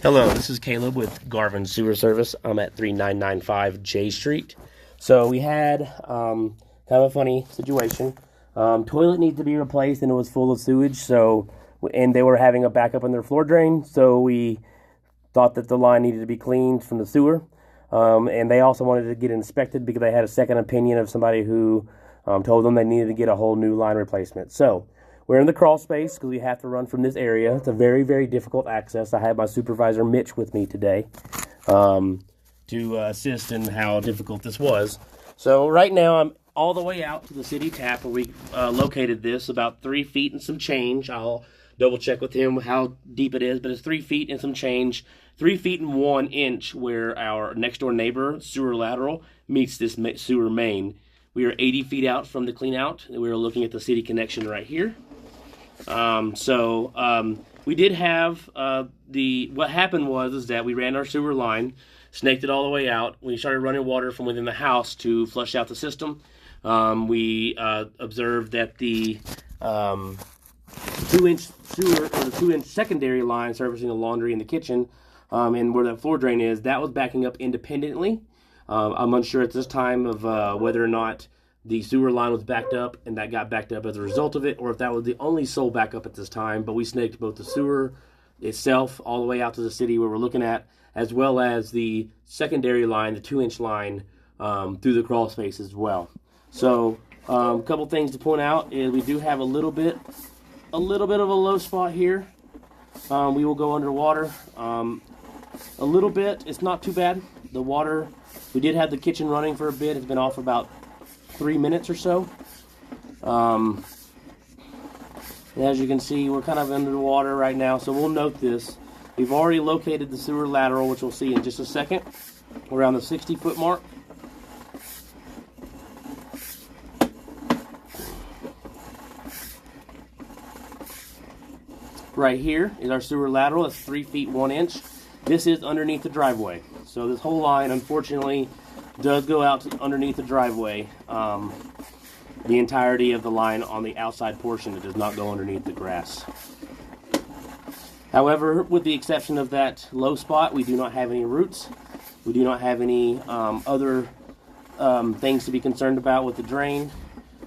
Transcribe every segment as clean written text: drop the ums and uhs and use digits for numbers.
Hello, this is Caleb with Garvin Sewer Service. I'm at 3995 J Street. So we had kind of a funny situation. Toilet needs to be replaced and it was full of sewage. And they were having a backup in their floor drain. So we thought that the line needed to be cleaned from the sewer. And they also wanted to get inspected because they had a second opinion of somebody who told them they needed to get a whole new line replacement. So we're in the crawl space because we have to run from this area. It's a very, very difficult access. I have my supervisor, Mitch, with me today to assist in how difficult this was. So right now I'm all the way out to the city tap where we located this, about 3 feet and some change. I'll double check with him how deep it is, but it's 3 feet and some change. 3 feet and 1 inch where our next door neighbor sewer lateral meets this sewer main. We are 80 feet out from the clean out, and we are looking at the city connection right here. We did have what happened was that we ran our sewer line, snaked it all the way out. We started running water from within the house to flush out the system. We observed that the 2-inch sewer, or the 2-inch secondary line servicing the laundry and the kitchen, and where the floor drain is, that was backing up independently. I'm unsure at this time of whether or not the sewer line was backed up and that got backed up as a result of it, or if that was the only sole backup at this time. But we snaked both the sewer itself all the way out to the city where we're looking at, as well as the secondary line, the 2-inch line, through the crawl space as well. So a couple things to point out is we do have a little bit of a low spot here. We will go underwater a little bit. It's not too bad. The water, we did have the kitchen running for a bit. It's been off for about 3 minutes or so. And as you can see, we're kind of under the water right now, so we'll note this. We've already located the sewer lateral, which we'll see in just a second, around the 60-foot mark. Right here is our sewer lateral. It's 3 feet 1 inch. This is underneath the driveway. So this whole line, unfortunately, does go out to underneath the driveway. The entirety of the line on the outside portion, it does not go underneath the grass. However, with the exception of that low spot, we do not have any roots. We do not have any other things to be concerned about with the drain.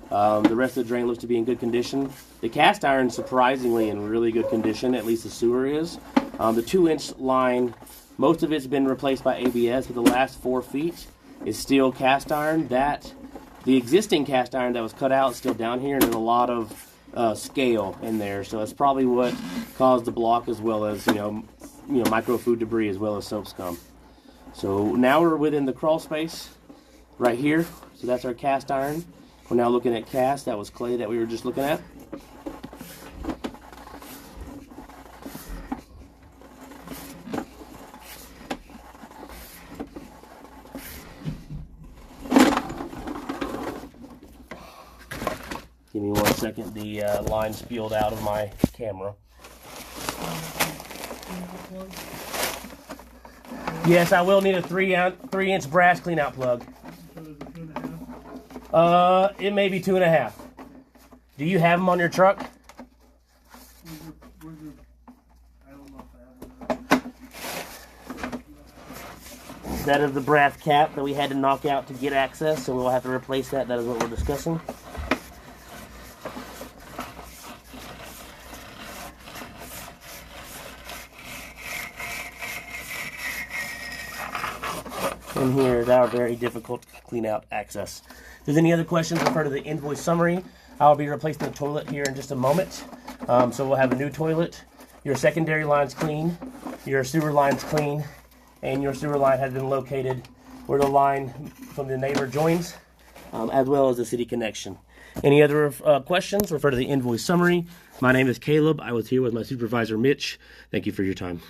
The rest of the drain looks to be in good condition. The cast iron is surprisingly in really good condition, at least the sewer is. The 2-inch line, most of it's been replaced by ABS, but the last 4 feet is still cast iron. The existing cast iron that was cut out is still down here, and there's a lot of scale in there, so that's probably what caused the block, as well as micro food debris, as well as soap scum. So now we're within the crawl space right here. So that's our cast iron. We're now looking at cast. That was clay that we were just looking at. Give me 1 second. The line spilled out of my camera. Yes, I will need a 3-inch brass cleanout plug. It may be 2.5. Do you have them on your truck? That is the brass cap that we had to knock out to get access, so we'll have to replace that. That is what we're discussing. And here is our very difficult clean out access. If there's any other questions, refer to the invoice summary. I'll be replacing the toilet here in just a moment. So we'll have a new toilet. Your secondary line's clean. Your sewer line's clean. And your sewer line has been located where the line from the neighbor joins, as well as the city connection. Any other questions, refer to the invoice summary. My name is Caleb. I was here with my supervisor, Mitch. Thank you for your time.